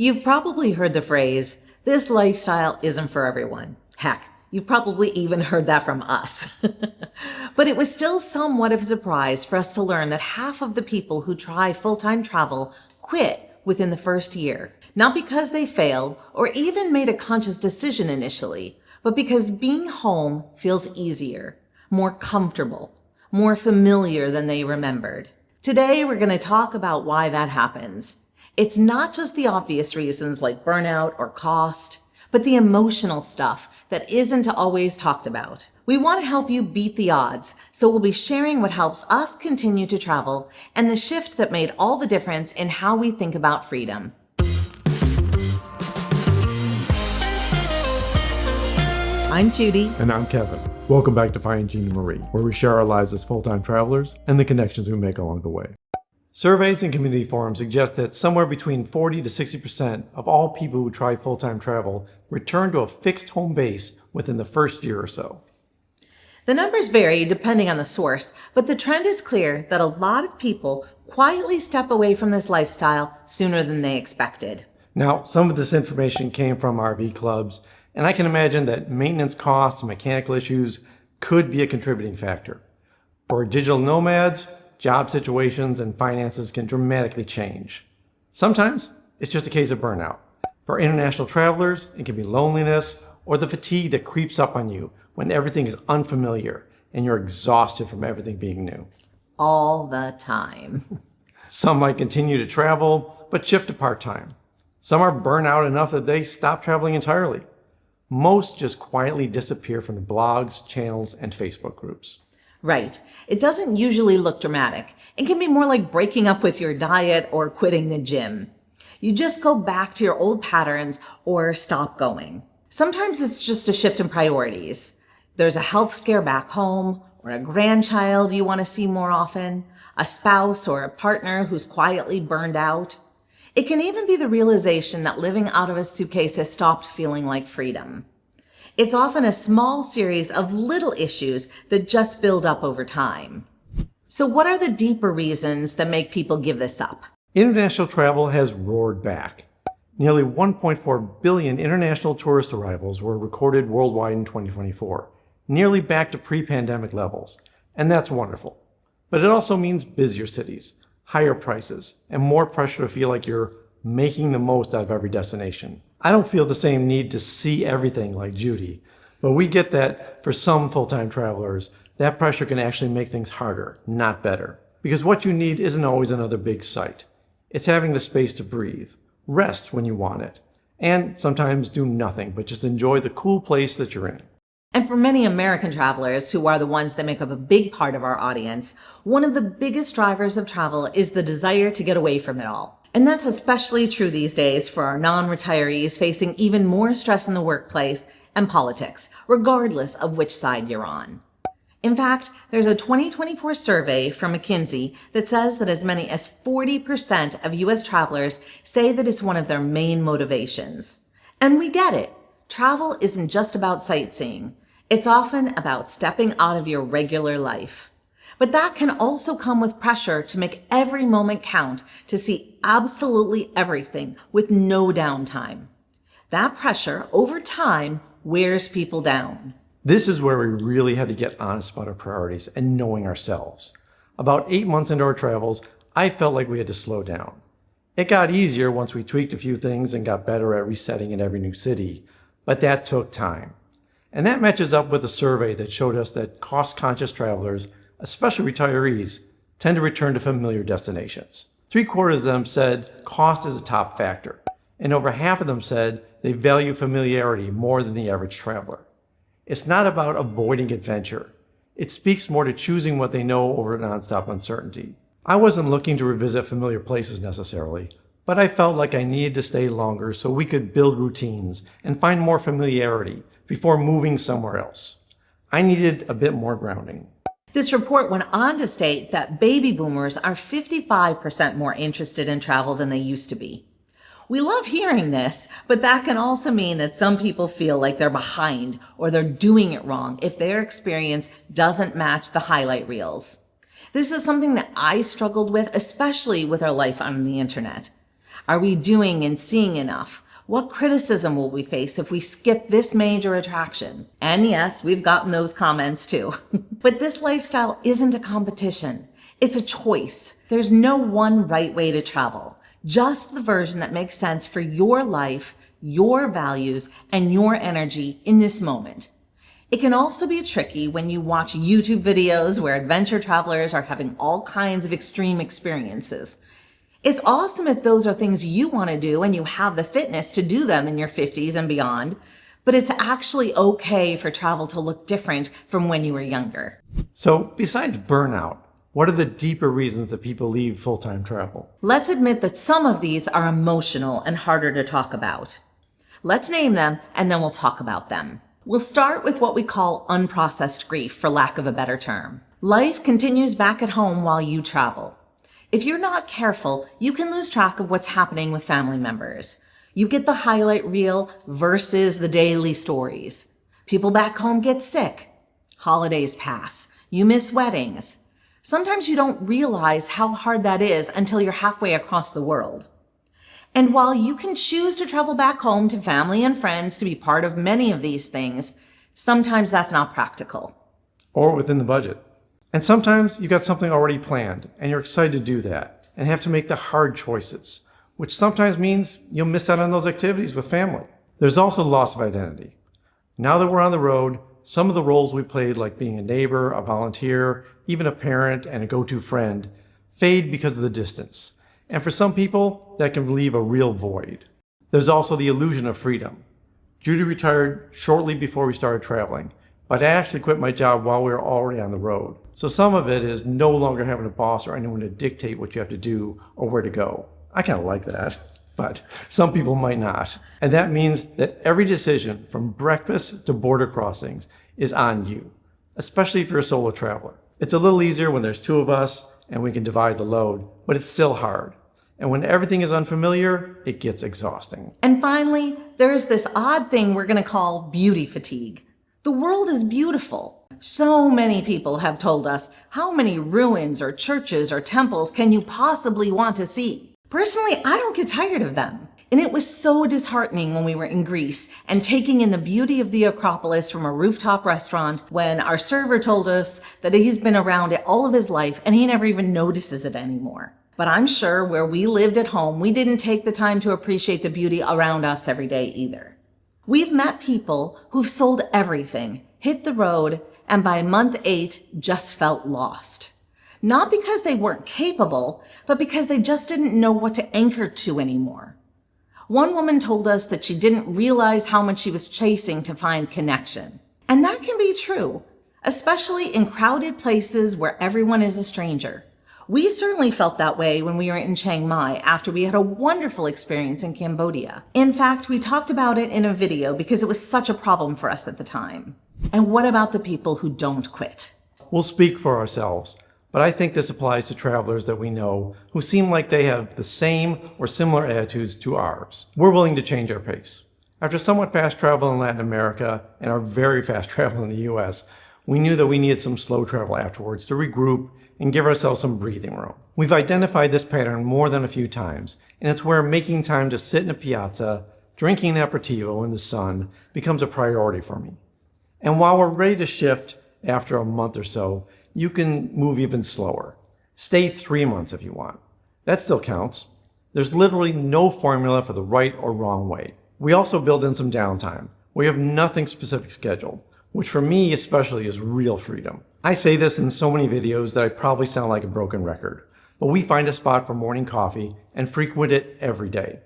You've probably heard the phrase, this lifestyle isn't for everyone. Heck, you've probably even heard that from us. But it was still somewhat of a surprise for us to learn that half of the people who try full-time travel quit within the first year. Not because they failed or even made a conscious decision initially, but because being home feels easier, more comfortable, more familiar than they remembered. Today, we're going to talk about why that happens. It's not just the obvious reasons like burnout or cost, but the emotional stuff that isn't always talked about. We want to help you beat the odds, so we'll be sharing what helps us continue to travel and the shift that made all the difference in how we think about freedom. I'm Judy. And I'm Kevin. Welcome back to Finding Gina Marie, where we share our lives as full-time travelers and the connections we make along the way. Surveys and community forums suggest that somewhere between 40 to 60% of all people who try full-time travel return to a fixed home base within the first year or so. The numbers vary depending on the source, but the trend is clear that a lot of people quietly step away from this lifestyle sooner than they expected. Now, some of this information came from RV clubs, and I can imagine that maintenance costs and mechanical issues could be a contributing factor. For digital nomads, job situations and finances can dramatically change. Sometimes it's just a case of burnout. For international travelers, it can be loneliness or the fatigue that creeps up on you when everything is unfamiliar and you're exhausted from everything being new. All the time. Some might continue to travel, but shift to part-time. Some are burnt out enough that they stop traveling entirely. Most just quietly disappear from the blogs, channels, and Facebook groups. Right. It doesn't usually look dramatic. It can be more like breaking up with your diet or quitting the gym. You just go back to your old patterns or stop going. Sometimes it's just a shift in priorities. There's a health scare back home, or a grandchild you want to see more often, a spouse or a partner who's quietly burned out. It can even be the realization that living out of a suitcase has stopped feeling like freedom. It's often a small series of little issues that just build up over time. So what are the deeper reasons that make people give this up? International travel has roared back. Nearly 1.4 billion international tourist arrivals were recorded worldwide in 2024, nearly back to pre-pandemic levels. And that's wonderful. But it also means busier cities, higher prices, and more pressure to feel like you're making the most out of every destination. I don't feel the same need to see everything like Judy, but we get that for some full-time travelers, that pressure can actually make things harder, not better. Because what you need isn't always another big site. It's having the space to breathe, rest when you want it, and sometimes do nothing but just enjoy the cool place that you're in. And for many American travelers, who are the ones that make up a big part of our audience, one of the biggest drivers of travel is the desire to get away from it all. And that's especially true these days for our non-retirees facing even more stress in the workplace and politics, regardless of which side you're on. In fact, there's a 2024 survey from McKinsey that says that as many as 40% of U.S. travelers say that it's one of their main motivations. And we get it. Travel isn't just about sightseeing. It's often about stepping out of your regular life. But that can also come with pressure to make every moment count, to see absolutely everything with no downtime. That pressure, over time, wears people down. This is where we really had to get honest about our priorities and knowing ourselves. About 8 months into our travels, I felt like we had to slow down. It got easier once we tweaked a few things and got better at resetting in every new city, but that took time. And that matches up with a survey that showed us that cost-conscious travelers, especially retirees, tend to return to familiar destinations. 3/4 of them said cost is a top factor, and over half of them said they value familiarity more than the average traveler. It's not about avoiding adventure. It speaks more to choosing what they know over nonstop uncertainty. I wasn't looking to revisit familiar places necessarily, but I felt like I needed to stay longer so we could build routines and find more familiarity before moving somewhere else. I needed a bit more grounding. This report went on to state that baby boomers are 55% more interested in travel than they used to be. We love hearing this, but that can also mean that some people feel like they're behind or they're doing it wrong if their experience doesn't match the highlight reels. This is something that I struggled with, especially with our life on the internet. Are we doing and seeing enough? What criticism will we face if we skip this major attraction? And yes, we've gotten those comments too. But this lifestyle isn't a competition. It's a choice. There's no one right way to travel, just the version that makes sense for your life, your values, and your energy in this moment. It can also be tricky when you watch YouTube videos where adventure travelers are having all kinds of extreme experiences. It's awesome if those are things you want to do and you have the fitness to do them in your 50s and beyond, but it's actually okay for travel to look different from when you were younger. So besides burnout, what are the deeper reasons that people leave full-time travel? Let's admit that some of these are emotional and harder to talk about. Let's name them and then we'll talk about them. We'll start with what we call unprocessed grief, for lack of a better term. Life continues back at home while you travel. If you're not careful, you can lose track of what's happening with family members. You get the highlight reel versus the daily stories. People back home get sick. Holidays pass. You miss weddings. Sometimes you don't realize how hard that is until you're halfway across the world. And while you can choose to travel back home to family and friends to be part of many of these things, sometimes that's not practical. Or within the budget. And sometimes you got something already planned and you're excited to do that and have to make the hard choices, which sometimes means you'll miss out on those activities with family. There's also loss of identity. Now that we're on the road, some of the roles we played, like being a neighbor, a volunteer, even a parent and a go-to friend, fade because of the distance. And for some people, that can leave a real void. There's also the illusion of freedom. Judy retired shortly before we started traveling, but I actually quit my job while we were already on the road. So some of it is no longer having a boss or anyone to dictate what you have to do or where to go. I kind of like that, but some people might not. And that means that every decision from breakfast to border crossings is on you, especially if you're a solo traveler. It's a little easier when there's two of us and we can divide the load, but it's still hard. And when everything is unfamiliar, it gets exhausting. And finally, there's this odd thing we're going to call beauty fatigue. The world is beautiful. So many people have told us, how many ruins or churches or temples can you possibly want to see? Personally, I don't get tired of them. And it was so disheartening when we were in Greece and taking in the beauty of the Acropolis from a rooftop restaurant when our server told us that he's been around it all of his life and he never even notices it anymore. But I'm sure where we lived at home, we didn't take the time to appreciate the beauty around us every day either. We've met people who've sold everything, hit the road, and by month 8 just felt lost. Not because they weren't capable, but because they just didn't know what to anchor to anymore. One woman told us that she didn't realize how much she was chasing to find connection. And that can be true, especially in crowded places where everyone is a stranger. We certainly felt that way when we were in Chiang Mai after we had a wonderful experience in Cambodia. In fact, we talked about it in a video because it was such a problem for us at the time. And what about the people who don't quit? We'll speak for ourselves, but I think this applies to travelers that we know who seem like they have the same or similar attitudes to ours. We're willing to change our pace. After somewhat fast travel in Latin America and our very fast travel in the US, we knew that we needed some slow travel afterwards to regroup and give ourselves some breathing room. We've identified this pattern more than a few times, and it's where making time to sit in a piazza, drinking an aperitivo in the sun becomes a priority for me. And while we're ready to shift after a month or so, you can move even slower. Stay 3 months if you want. That still counts. There's literally no formula for the right or wrong way. We also build in some downtime. We have nothing specific scheduled, which for me especially is real freedom. I say this in so many videos that I probably sound like a broken record, but we find a spot for morning coffee and frequent it every day.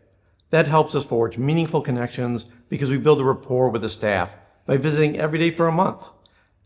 That helps us forge meaningful connections because we build a rapport with the staff by visiting every day for a month.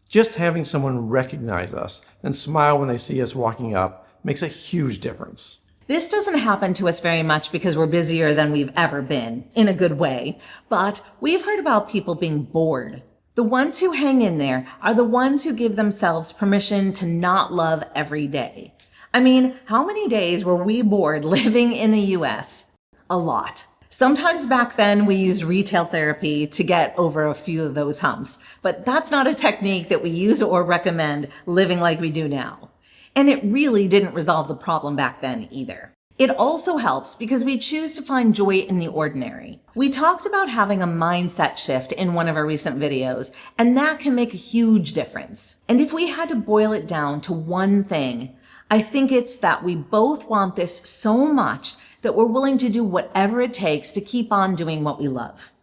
Just having someone recognize us and smile when they see us walking up makes a huge difference. This doesn't happen to us very much because we're busier than we've ever been, in a good way, but we've heard about people being bored. The ones who hang in there are the ones who give themselves permission to not love every day. I mean, how many days were we bored living in the US? A lot. Sometimes back then we used retail therapy to get over a few of those humps, but that's not a technique that we use or recommend living like we do now. And it really didn't resolve the problem back then either. It also helps because we choose to find joy in the ordinary. We talked about having a mindset shift in one of our recent videos, and that can make a huge difference. And if we had to boil it down to one thing, I think it's that we both want this so much that we're willing to do whatever it takes to keep on doing what we love.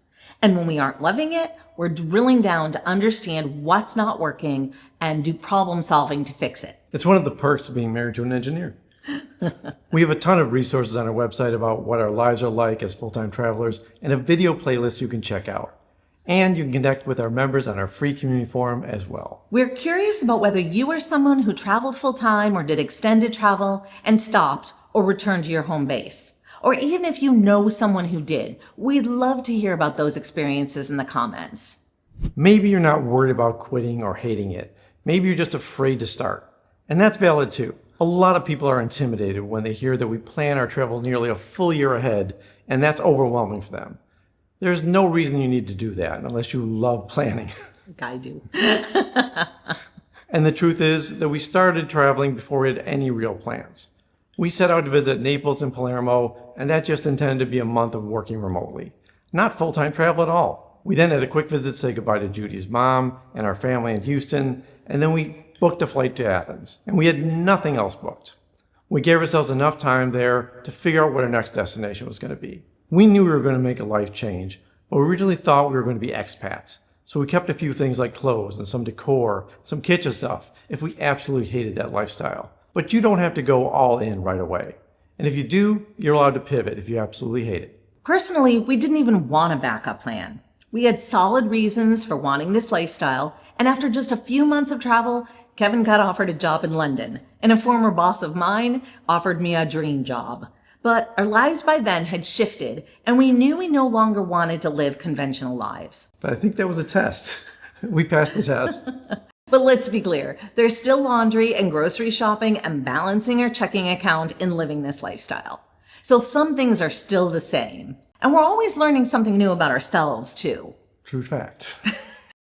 And when we aren't loving it, we're drilling down to understand what's not working and do problem solving to fix it. It's one of the perks of being married to an engineer. We have a ton of resources on our website about what our lives are like as full-time travelers and a video playlist you can check out. And you can connect with our members on our free community forum as well. We're curious about whether you are someone who traveled full-time or did extended travel and stopped or returned to your home base. Or even if you know someone who did, we'd love to hear about those experiences in the comments. Maybe you're not worried about quitting or hating it. Maybe you're just afraid to start. And that's valid too. A lot of people are intimidated when they hear that we plan our travel nearly a full year ahead, and that's overwhelming for them. There's no reason you need to do that unless you love planning. I do. And the truth is that we started traveling before we had any real plans. We set out to visit Naples and Palermo, and that just intended to be a month of working remotely. Not full-time travel at all. We then had a quick visit to say goodbye to Judy's mom and our family in Houston, and then we booked a flight to Athens, and we had nothing else booked. We gave ourselves enough time there to figure out what our next destination was going to be. We knew we were going to make a life change, but we originally thought we were going to be expats. So we kept a few things like clothes and some decor, some kitchen stuff, if we absolutely hated that lifestyle. But you don't have to go all in right away. And if you do, you're allowed to pivot if you absolutely hate it. Personally, we didn't even want a backup plan. We had solid reasons for wanting this lifestyle, and after just a few months of travel, Kevin got offered a job in London, and a former boss of mine offered me a dream job. But our lives by then had shifted, and we knew we no longer wanted to live conventional lives. But I think that was a test. We passed the test. But let's be clear, there's still laundry and grocery shopping and balancing our checking account in living this lifestyle. So some things are still the same. And we're always learning something new about ourselves, too. True fact.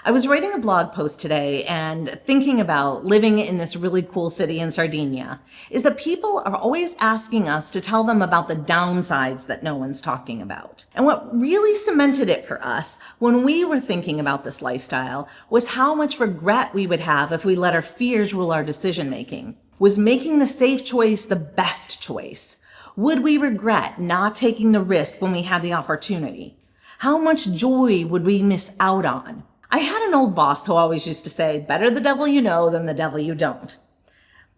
I was writing a blog post today and thinking about living in this really cool city in Sardinia is that people are always asking us to tell them about the downsides that no one's talking about. And what really cemented it for us when we were thinking about this lifestyle was how much regret we would have if we let our fears rule our decision making. Was making the safe choice the best choice? Would we regret not taking the risk when we had the opportunity? How much joy would we miss out on? I had an old boss who always used to say, better the devil you know than the devil you don't.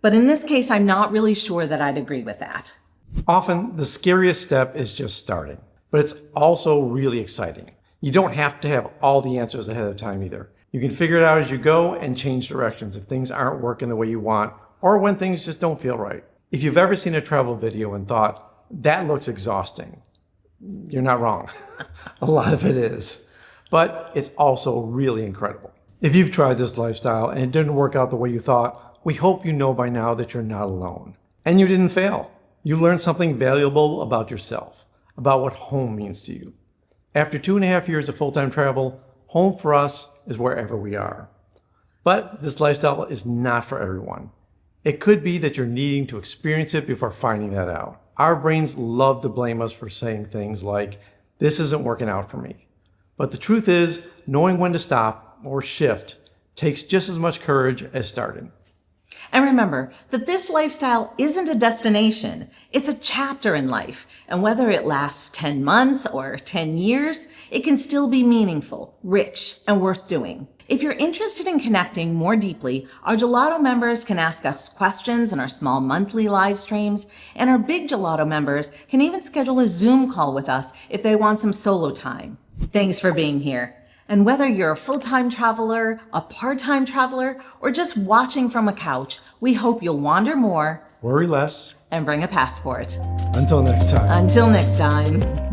But in this case, I'm not really sure that I'd agree with that. Often, the scariest step is just starting, but it's also really exciting. You don't have to have all the answers ahead of time either. You can figure it out as you go and change directions if things aren't working the way you want or when things just don't feel right. If you've ever seen a travel video and thought, that looks exhausting, you're not wrong. A lot of it is. But it's also really incredible. If you've tried this lifestyle and it didn't work out the way you thought, we hope you know by now that you're not alone. And you didn't fail. You learned something valuable about yourself, about what home means to you. After 2.5 years of full-time travel, home for us is wherever we are. But this lifestyle is not for everyone. It could be that you're needing to experience it before finding that out. Our brains love to blame us for saying things like, this isn't working out for me. But the truth is, knowing when to stop or shift takes just as much courage as starting. And remember that this lifestyle isn't a destination. It's a chapter in life. And whether it lasts 10 months or 10 years, it can still be meaningful, rich, and worth doing. If you're interested in connecting more deeply, our Gelato members can ask us questions in our small monthly live streams, and our big Gelato members can even schedule a Zoom call with us if they want some solo time. Thanks for being here. And whether you're a full-time traveler, a part-time traveler, or just watching from a couch, we hope you'll wander more, Worry less, and bring a passport. Until next time. Until next time.